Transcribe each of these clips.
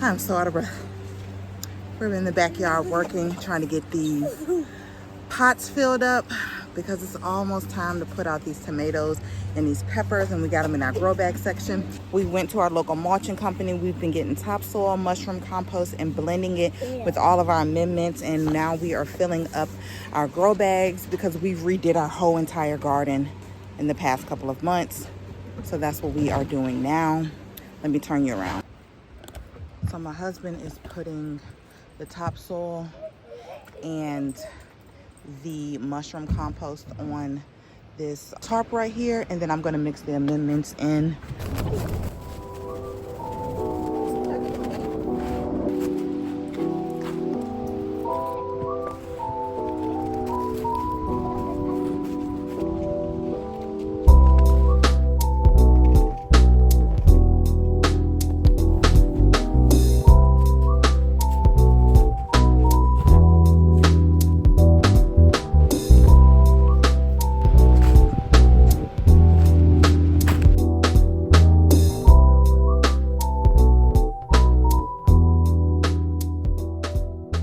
I'm so out of breath. We're in the backyard working, trying to get these pots filled up because it's almost time to put out these tomatoes and these peppers, and we got them in our grow bag section. We went to our local mulching company. We've been getting topsoil, mushroom compost, and blending it with all of our amendments, and now we are filling up our grow bags because we've redid our whole entire garden in the past couple of months. So that's what we are doing now. Let me turn you around. So my husband is putting the topsoil and the mushroom compost on this tarp right here, and then I'm going to mix the amendments in.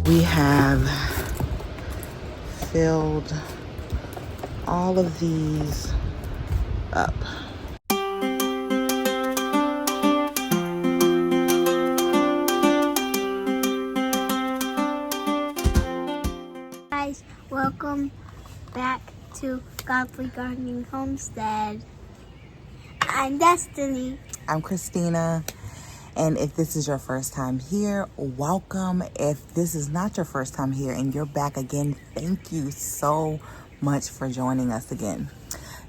We have filled all of these up. Guys, welcome back to Godly Gardening Homestead. I'm Destiny. I'm Christina. And if this is your first time here, welcome. If this is not your first time here and you're back again, thank you so much for joining us again.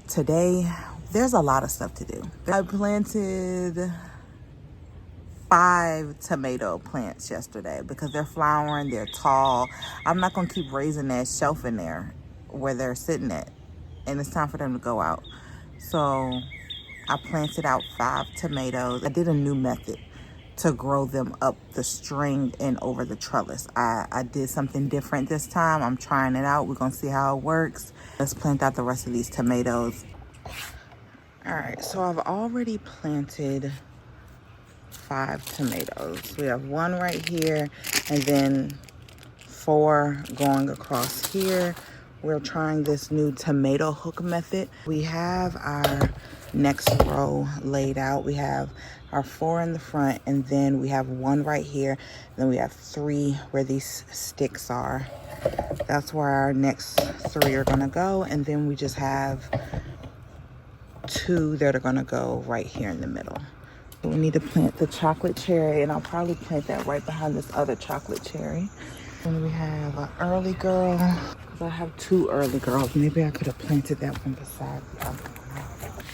Today, there's a lot of stuff to do. I planted 5 tomato plants yesterday because they're flowering, they're tall. I'm not gonna keep raising that shelf in there where they're sitting at, and it's time for them to go out. So I planted out 5 tomatoes. I did a new method to grow them up the string and over the trellis. I did something different this time. I'm trying it out. We're gonna see how it works. Let's plant out the rest of these tomatoes. All right, so I've already planted 5 tomatoes. We have 1 right here and then 4 going across here. We're trying this new tomato hook method. We have our next row laid out. We have our 4 in the front, and then we have 1 right here. Then we have 3 where these sticks are. That's where our next 3 are gonna go. And then we just have 2 that are gonna go right here in the middle. We need to plant the chocolate cherry, and I'll probably plant that right behind this other chocolate cherry. And we have an early girl, because I have 2 early girls. Maybe I could have planted that one beside the other one.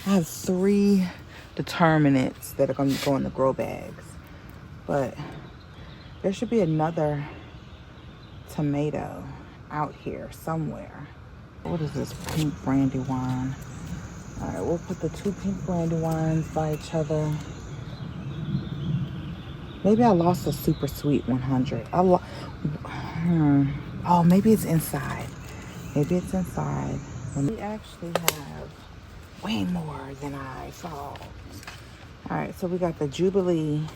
I have 3 determinants that are going to go in the grow bags, but there should be another tomato out here somewhere. What is this? Pink Brandywine. All right, we'll put the 2 pink Brandywines by each other. Maybe I lost a super sweet 100. Oh, maybe it's inside. Maybe it's inside. We actually have way more than I thought. All right, so we got the Jubilee,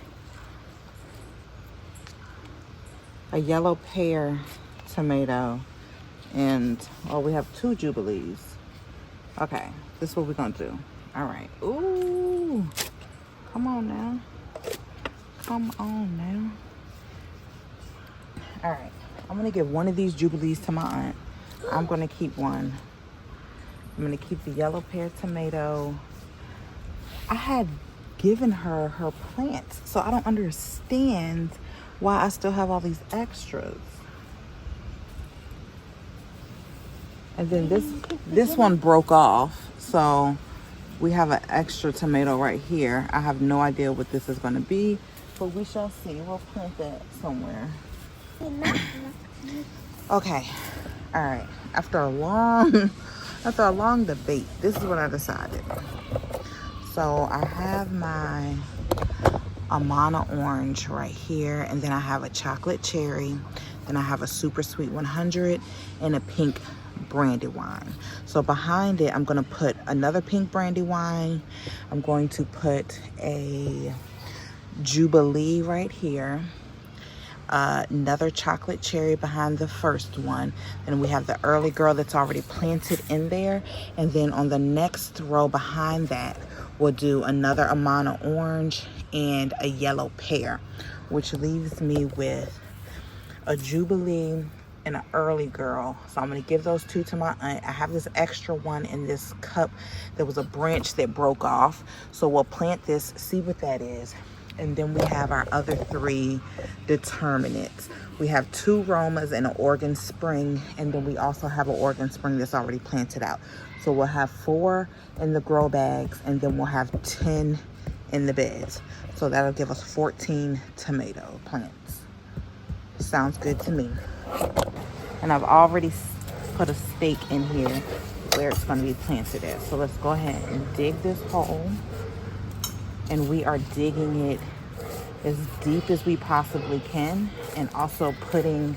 a yellow pear tomato, and we have 2 Jubilees. Okay, this is what we're gonna do. All right. Ooh, come on now. Come on now. All right, I'm gonna give 1 of these Jubilees to my aunt. I'm gonna keep 1. I'm gonna keep the yellow pear tomato. I had given her her plants, so I don't understand why I still have all these extras. And then this one broke off, so we have an extra tomato right here. I have no idea what this is gonna be, but we shall see. We'll plant that somewhere. Okay, all right. After a long debate, this is what I decided. So I have my Amana orange right here, and then I have a chocolate cherry, then I have a super sweet 100 and a pink Brandywine. So behind it, I'm gonna put another pink Brandywine. I'm going to put a Jubilee right here. Another chocolate cherry behind the first one. And we have the early girl that's already planted in there. And then on the next row behind that, we'll do another Amana orange and a yellow pear, which leaves me with a Jubilee and an early girl. So I'm gonna give those two to my aunt. I have this extra one in this cup. There was a branch that broke off. So we'll plant this, see what that is. And then we have our other 3 determinants. We have 2 Romas and an Oregon Spring, and then we also have an Oregon Spring that's already planted out. So we'll have 4 in the grow bags, and then we'll have 10 in the beds. So that'll give us 14 tomato plants. Sounds good to me. And I've already put a stake in here where it's going to be planted at. So let's go ahead and dig this hole. And we are digging it as deep as we possibly can, and also putting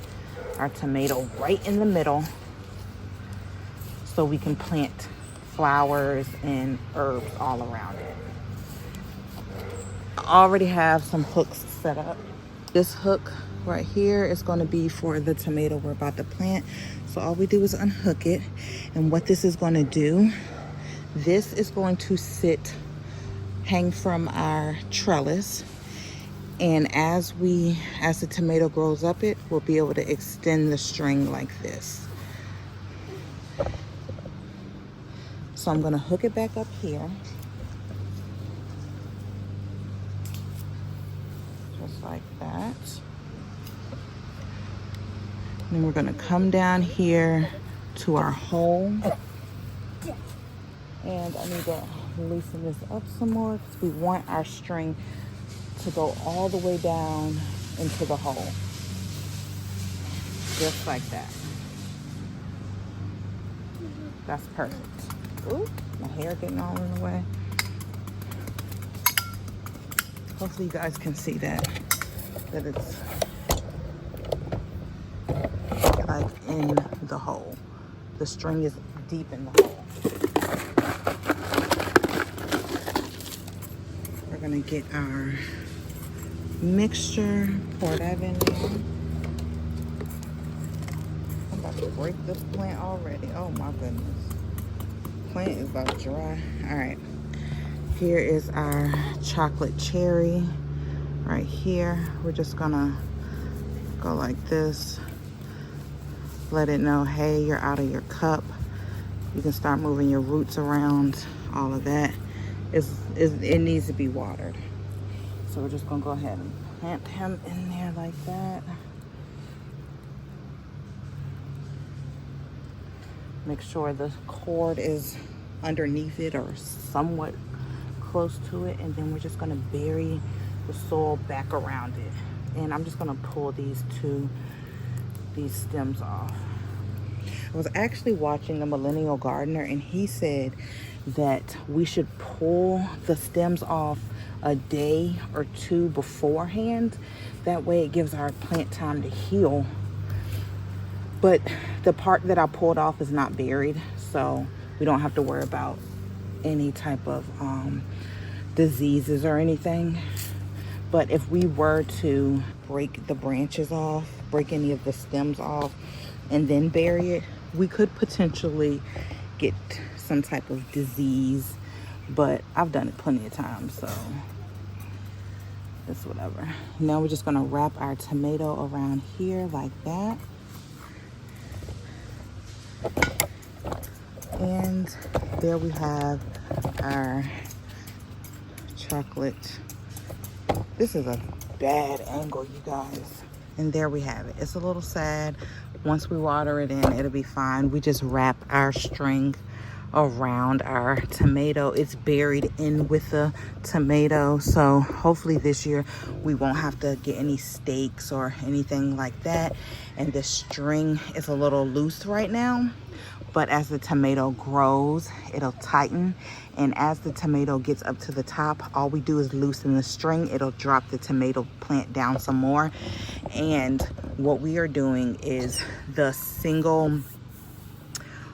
our tomato right in the middle so we can plant flowers and herbs all around it. I already have some hooks set up. This hook right here is going to be for the tomato we're about to plant. So all we do is unhook it, and what this is going to do, this is going to hang from our trellis, and as the tomato grows up it, we'll be able to extend the string like this. So I'm going to hook it back up here, just like that. And then we're going to come down here to our hole, and I need to loosen this up some more because we want our string to go all the way down into the hole, just like that. That's perfect. Ooh, my hair getting all in the way. Hopefully you guys can see that it's like in the hole. The string is deep in the hole. We're gonna get our mixture, pour that in there. I'm about to break this plant already. Oh my goodness. Plant is about to dry. All right, here is our chocolate cherry right here. We're just gonna go like this. Let it know, hey, you're out of your cup. You can start moving your roots around, all of that. It needs to be watered. So we're just gonna go ahead and plant him in there like that. Make sure the cord is underneath it or somewhat close to it, and then we're just gonna bury the soil back around it. And I'm just gonna pull these stems off. I was actually watching the Millennial Gardener, and he said that we should pull the stems off a day or 2 beforehand. That way it gives our plant time to heal. But the part that I pulled off is not buried, so we don't have to worry about any type of diseases or anything. But if we were to break the branches off, break any of the stems off, and then bury it, we could potentially get some type of disease. But I've done it plenty of times, so it's whatever. Now we're just gonna wrap our tomato around here like that. And there we have our chocolate. This is a bad angle, you guys. And there we have it. It's a little sad. Once we water it in, it'll be fine. We just wrap our string around our tomato. It's buried in with the tomato. So hopefully this year we won't have to get any stakes or anything like that. And the string is a little loose right now, but as the tomato grows, it'll tighten. And as the tomato gets up to the top, all we do is loosen the string. It'll drop the tomato plant down some more. And what we are doing is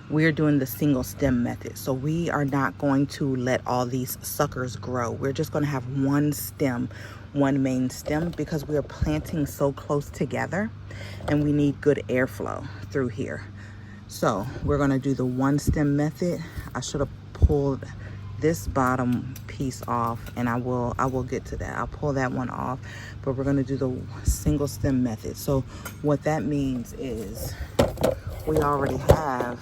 we're doing the single stem method. So we are not going to let all these suckers grow. We're just gonna have one stem one main stem because we are planting so close together and we need good airflow through here. So we're gonna do the one stem method. I should have pulled this bottom piece off, and I will get to that. I'll pull that one off, but we're gonna do the single stem method. So what that means is we already have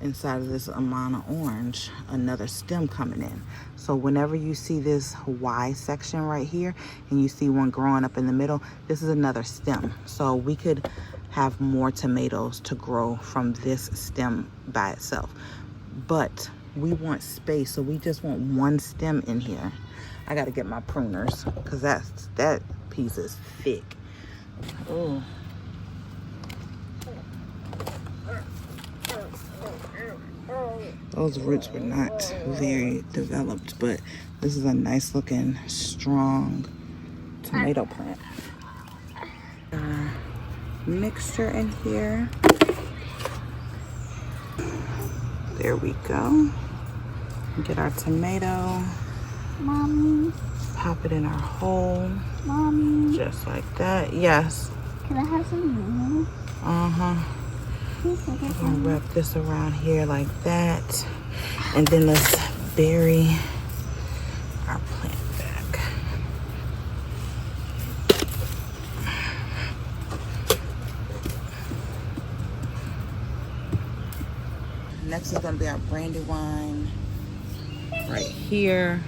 inside of this Amana orange another stem coming in. So whenever you see this Y section right here and you see one growing up in the middle, this is another stem. So we could have more tomatoes to grow from this stem by itself, but we want space, so we just want one stem in here. I got to get my pruners because that piece is thick. Oh, those roots were not very developed, but this is a nice looking strong tomato plant. Mixture in here. There we go. Get our tomato. Mommy. Pop it in our hole. Mommy. Just like that. Yes. Can I have some more? We're gonna wrap this around here like that. And then let's bury our plant back. Next is gonna be our brandywine right here.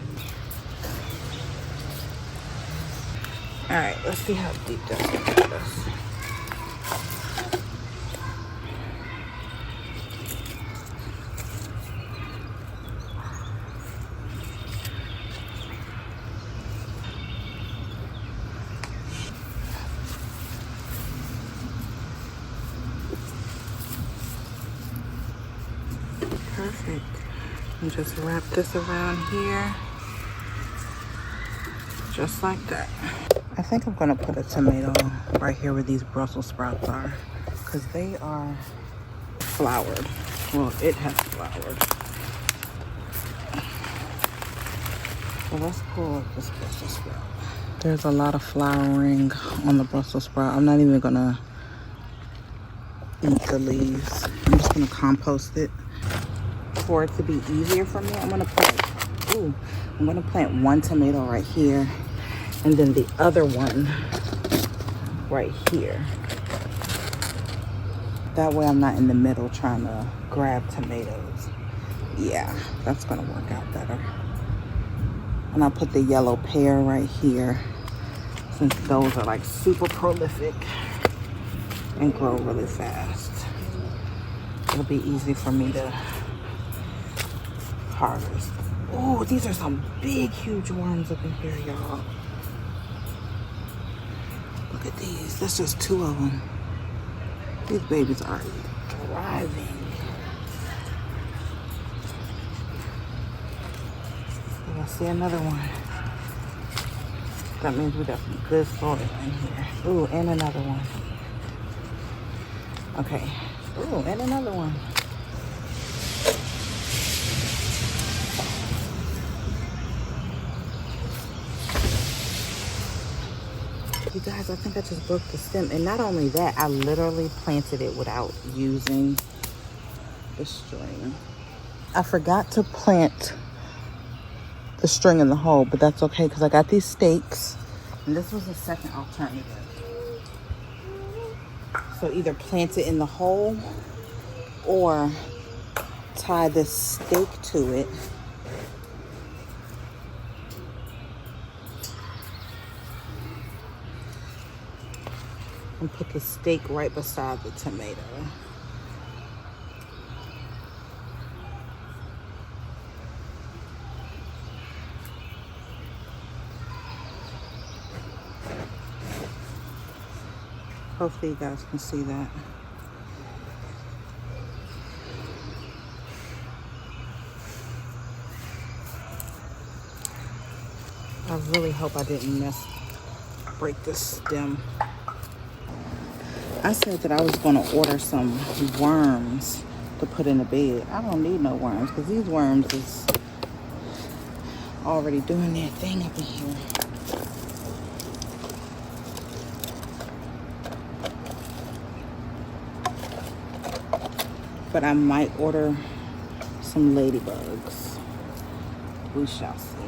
All right, let's see how deep that's gonna get us. Perfect. And just wrap this around here. Just like that. I think I'm gonna put a tomato right here where these Brussels sprouts are, because they are flowered. Well, it has flowered. So let's pull up this Brussels sprout. There's a lot of flowering on the Brussels sprout. I'm not even gonna eat the leaves. I'm just gonna compost it. For it to be easier for me, I'm gonna plant one tomato right here and then the other one right here. That way I'm not in the middle trying to grab tomatoes. Yeah, that's gonna work out better. And I'll put the yellow pear right here, since those are like super prolific and grow really fast. It'll be easy for me to harvest. Oh, these are some big, huge worms up in here, y'all. Look at these. That's just 2 of them. These babies are thriving. I see another one. That means we got some good soil in here. Ooh, and another one. Okay. Ooh, and another one. You guys, I think I just broke the stem. And not only that, I literally planted it without using the string. I forgot to plant the string in the hole, but that's okay because I got these stakes. And this was the second alternative. So either plant it in the hole or tie this stake to it. And put the stake right beside the tomato. Hopefully you guys can see that. I really hope I didn't break this stem. I said that I was going to order some worms to put in the bed. I don't need no worms because these worms is already doing their thing up in here. but I might order some ladybugs. We shall see.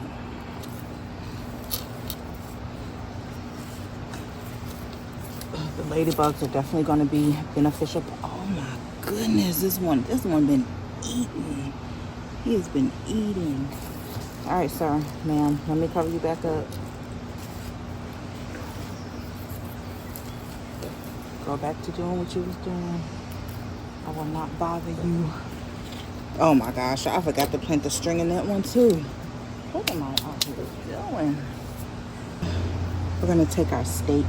The ladybugs are definitely going to be beneficial. Oh my goodness, this one been eating. He has been eating. All right, sir, ma'am, let me cover you back up. Go back to doing what you was doing. I will not bother you. Oh my gosh, I forgot to plant the string in that one too. What am I out here doing? We're gonna take our stake,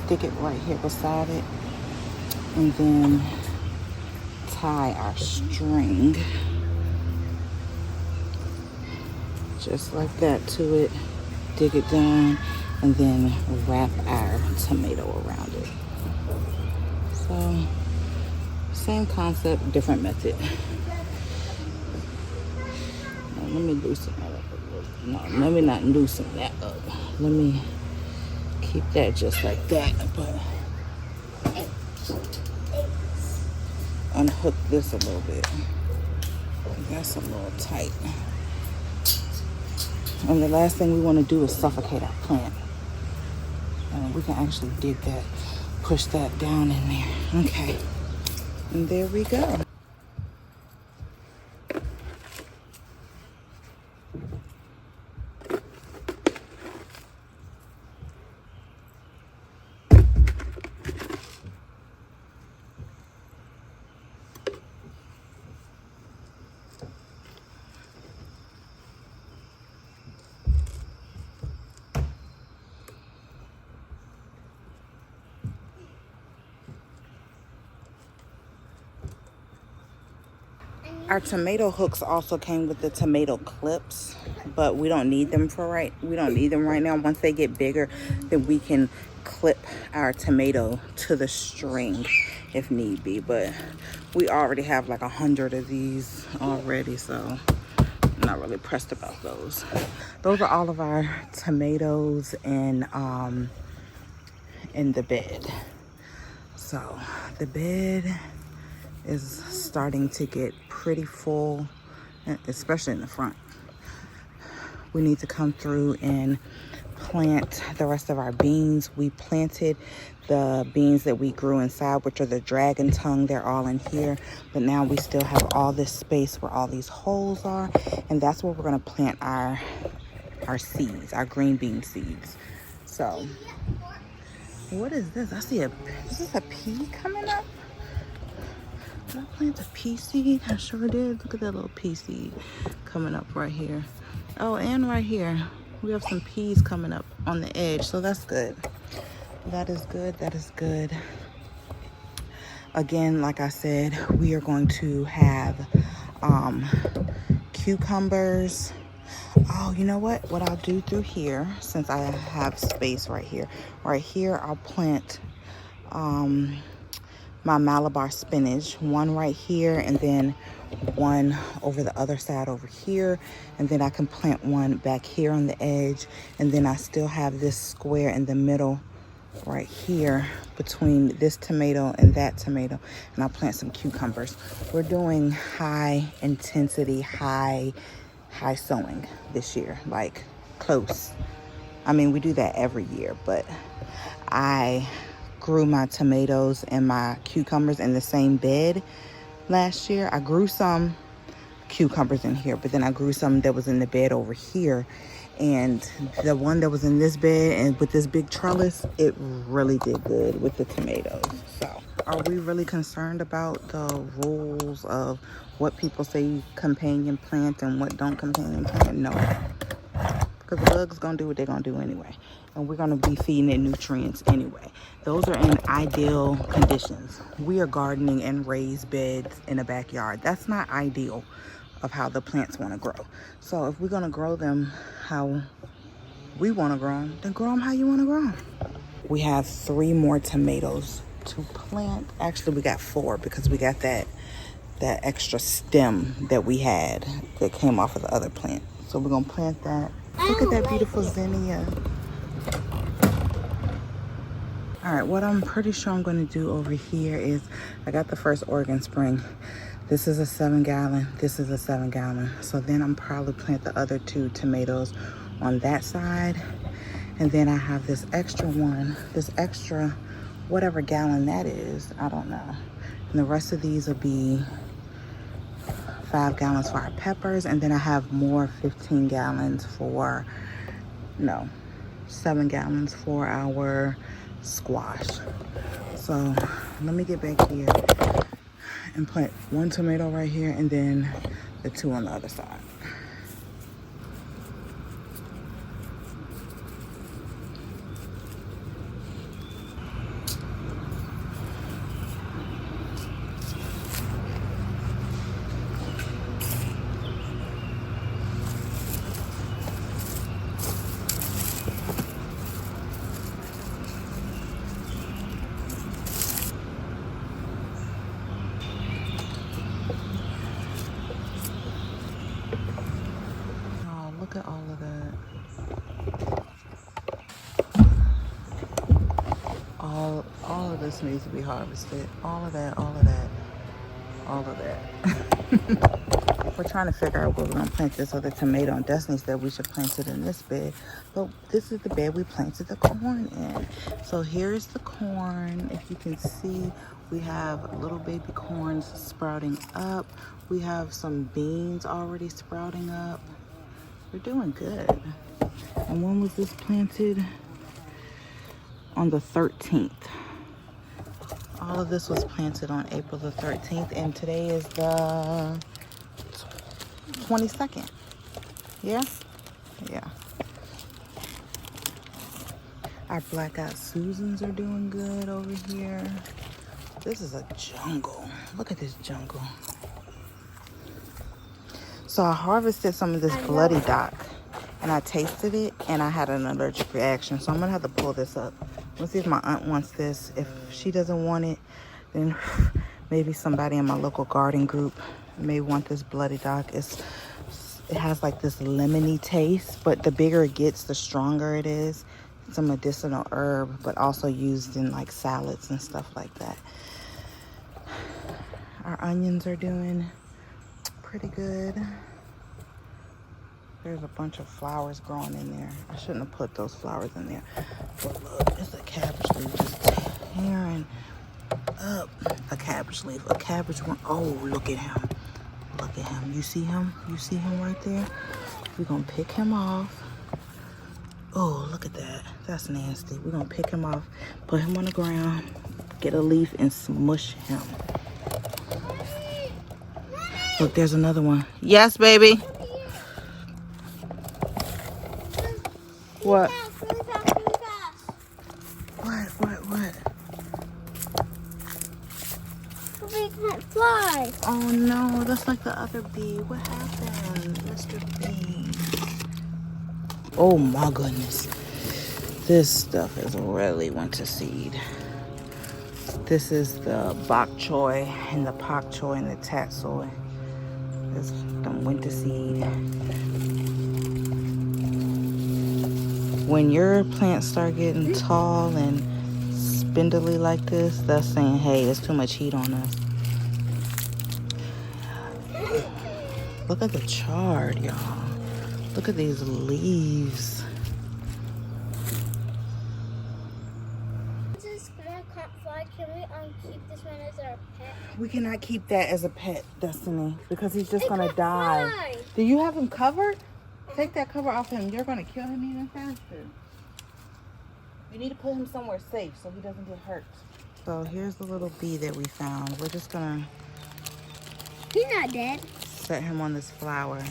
stick it right here beside it, and then tie our string just like that to it, dig it down, and then wrap our tomato around it. So, same concept, different method. Now, let me loosen that up a little. No, let me not loosen that up. Let me keep that just like that, but unhook this a little bit. That's a little tight. And the last thing we want to do is suffocate our plant. And we can actually dig that, push that down in there. Okay. And there we go. Our tomato hooks also came with the tomato clips, but we don't need them right now. Once they get bigger, then we can clip our tomato to the string if need be. But we already have like 100 of these already, so I'm not really pressed about those. Those are all of our tomatoes in the bed. So the bed is starting to get pretty full, especially in the front. We need to come through and plant the rest of our beans. We planted the beans that we grew inside, which are the dragon tongue. They're all in here, but now we still have all this space where all these holes are, and that's where we're going to plant our seeds, our green bean seeds. So what is this? Is this a pea coming up? Did I plant a pea seed? I sure did. Look at that little pea seed coming up right here. Oh, and right here. We have some peas coming up on the edge, so that's good. That is good. That is good. Again, like I said, we are going to have cucumbers. Oh, you know what? What I'll do through here, since I have space right here. Right here, I'll plant my Malabar spinach, one right here, and then one over the other side over here, and then I can plant one back here on the edge, and then I still have this square in the middle right here between this tomato and that tomato, and I'll plant some cucumbers. We're doing high intensity, high sowing this year, like close. I mean, we do that every year, but I grew my tomatoes and my cucumbers in the same bed last year. I grew some cucumbers in here, but then I grew some that was in the bed over here, and the one that was in this bed and with this big trellis, it really did good with the tomatoes. So are we really concerned about the rules of what people say companion plant and what don't companion plant? No, because the bug's gonna do what they're gonna do anyway, and we're gonna be feeding it nutrients anyway. Those are in ideal conditions. We are gardening in raised beds in a backyard. That's not ideal of how the plants want to grow. So if we're gonna grow them how we want to grow them, then grow them how you want to grow them. We have 3 more tomatoes to plant. Actually, we got 4 because we got that extra stem that we had that came off of the other plant. So we're gonna plant that. Look at that beautiful zinnia. All right, what I'm pretty sure I'm going to do over here is I got the first Oregon Spring This is a 7-gallon. This is a 7-gallon. So then I'm probably plant the other 2 tomatoes on that side. And then I have this extra one, this extra whatever gallon that is. I don't know. And the rest of these will be 5 gallons for our peppers. And then I have more 15 gallons for, no, 7 gallons for our squash. So let me get back here and plant 1 tomato right here and then the 2 on the other side. Oh, look at all of that. All of this needs to be harvested. All of that, all of that, all of that. We're trying to figure out where we're gonna plant this other tomato, and Destiny said we should plant it in this bed. But this is the bed we planted the corn in. So here's the corn. If you can see, we have little baby corns sprouting up. We have some beans already sprouting up. We're doing good. And when was this planted? On the 13th. All of this was planted on April the 13th, and today is the 22nd. Yeah? Yeah. Our black-eyed Susans are doing good over here. This is a jungle. Look at this jungle. So I harvested some of this bloody dock, and I tasted it, and I had an allergic reaction. So I'm gonna have to pull this up. Let's see if my aunt wants this. If she doesn't want it, then maybe somebody in my local garden group may want this bloody dock. It has like this lemony taste, but the bigger it gets, the stronger it is. It's a medicinal herb, but also used in like salads and stuff like that. Our onions are doing pretty good. There's a bunch of flowers growing in there. I shouldn't have put those flowers in there. But look, it's a cabbage leaf just tearing up. A cabbage leaf, a cabbage one. Oh, look at him. Look at him. You see him? You see him right there? We're gonna pick him off. Oh, look at that. That's nasty. We're gonna pick him off, put him on the ground, get a leaf and smush him. Look, there's another one. Yes, baby. What? What? We can't fly. Oh no, that's like the other bee. What happened, Mr. Bee? Oh my goodness. This stuff is really went to seed. This is the bok choy and the pak choy and the tatsoi. This done went to seed. When your plants start getting tall and spindly like this, that's saying, hey, it's too much heat on us. Look at the chard, y'all. Look at these leaves. This small can't fly. Can we keep this one as our pet? We cannot keep that as a pet, Destiny, because he's just gonna can't die. fly. Do you have him covered? Take that cover off him. You're gonna kill him even faster. We need to put him somewhere safe so he doesn't get hurt. So here's the little bee that we found. We're just gonna He's not dead. set him on this flower.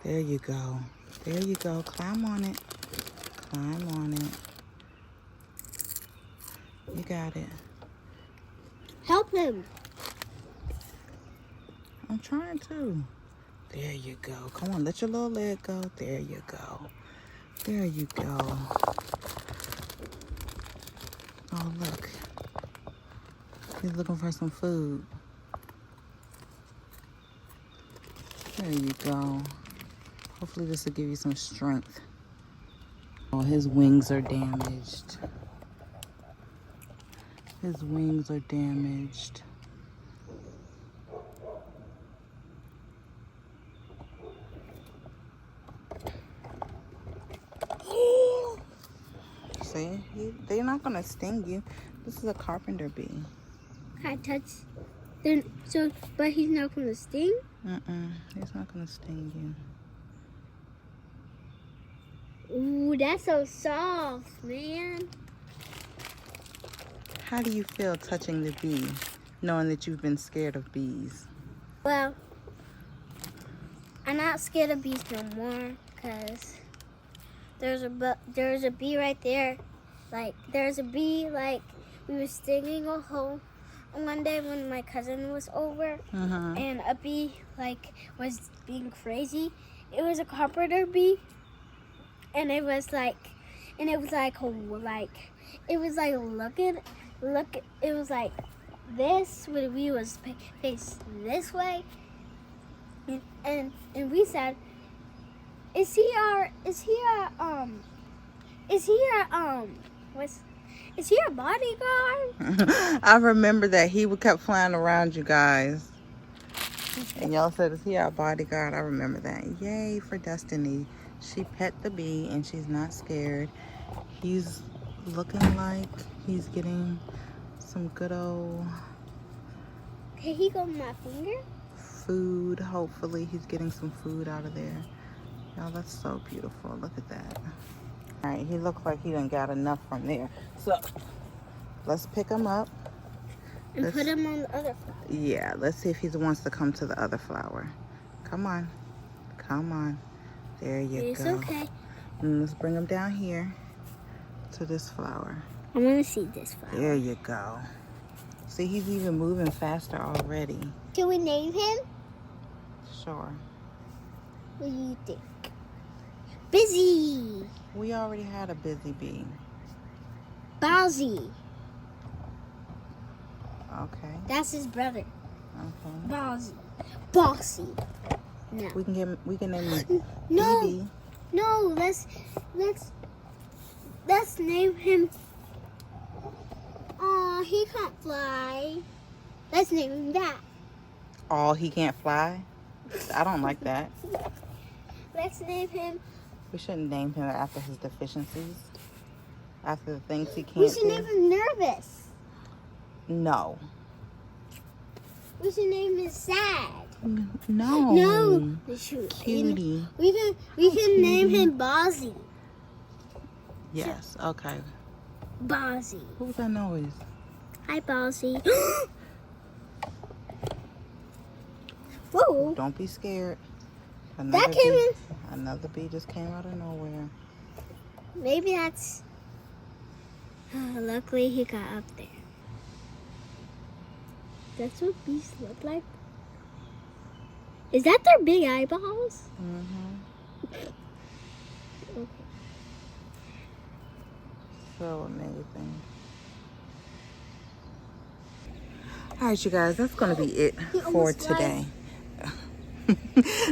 There you go. There you go. Climb on it. Climb on it. You got it. Help him. I'm trying to. There you go. Come on, let your little leg go. There you go. There you go. Oh, look. He's looking for some food. There you go. Hopefully this will give you some strength. Oh, his wings are damaged. His wings are damaged. See, they're not gonna sting you. This is a carpenter bee. I touch. Then so, but he's not gonna sting. He's not gonna sting you. Ooh, that's so soft, man. How do you feel touching the bee, knowing that you've been scared of bees? Well, I'm not scared of bees no more, cause there's a bee right there. Like there's a bee like we were stinging a hole. One day when my cousin was over, and a bee like was being crazy. It was a carpenter bee, and it was like it was like this when we was faced this way, and we said, is he a bodyguard? I remember that he kept flying around you guys. And y'all said, is he our bodyguard? I remember that. Yay for Destiny. She pet the bee and she's not scared. He's looking like he's getting some good old... Can he go my finger? Food. Hopefully he's getting some food out of there. Y'all, that's so beautiful. Look at that. All right, he looks like he done got enough from there. So let's pick him up. And put him on the other flower. Yeah, let's see if he wants to come to the other flower. Come on. Come on. There you go. It's okay. And let's bring him down here to this flower. I want to see this flower. There you go. See, he's even moving faster already. Can we name him? Sure. What do you think? Busy. We already had a busy bee. Bowsy. Okay. That's his brother. Okay. Bowsy. Bossy. No. We can name him No. BB. No. Let's name him. Oh, he can't fly. Let's name him that. Oh, he can't fly? I don't like that. Let's name him. We shouldn't name him after his deficiencies. After the things he can't We should do. name him Nervous. No. We should name him Sad. No. No. Shoot. Cutie. We can name him Bozzy. Yes. Okay. Bozzy. What was that noise? Hi, Bozzy. Whoa. Don't be scared. That came in. Another bee just came out of nowhere. Maybe that's. Luckily, he got up there. That's what bees look like. Is that their big eyeballs? Okay. So amazing. All right, you guys, that's going to be it for today.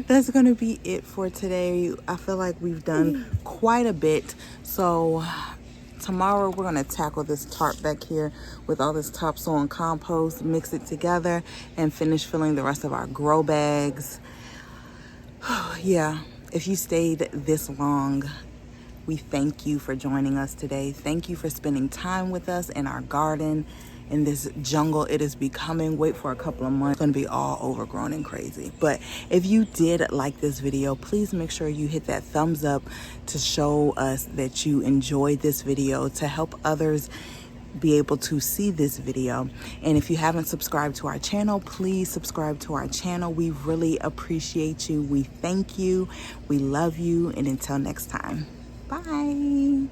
That's going to be it for today. I feel like we've done quite a bit. So tomorrow we're going to tackle this tarp back here with all this topsoil and compost, mix it together, and finish filling the rest of our grow bags. Yeah, if you stayed this long, we thank you for joining us today. Thank you for spending time with us in our garden, in this jungle it is becoming. Wait for a couple of months, it's gonna be all overgrown and crazy. But if you did like this video, please make sure you hit that thumbs up to show us that you enjoyed this video, to help others be able to see this video. And if you haven't subscribed to our channel, please subscribe to our channel. We really appreciate you. We thank you. We love you. And until next time, bye.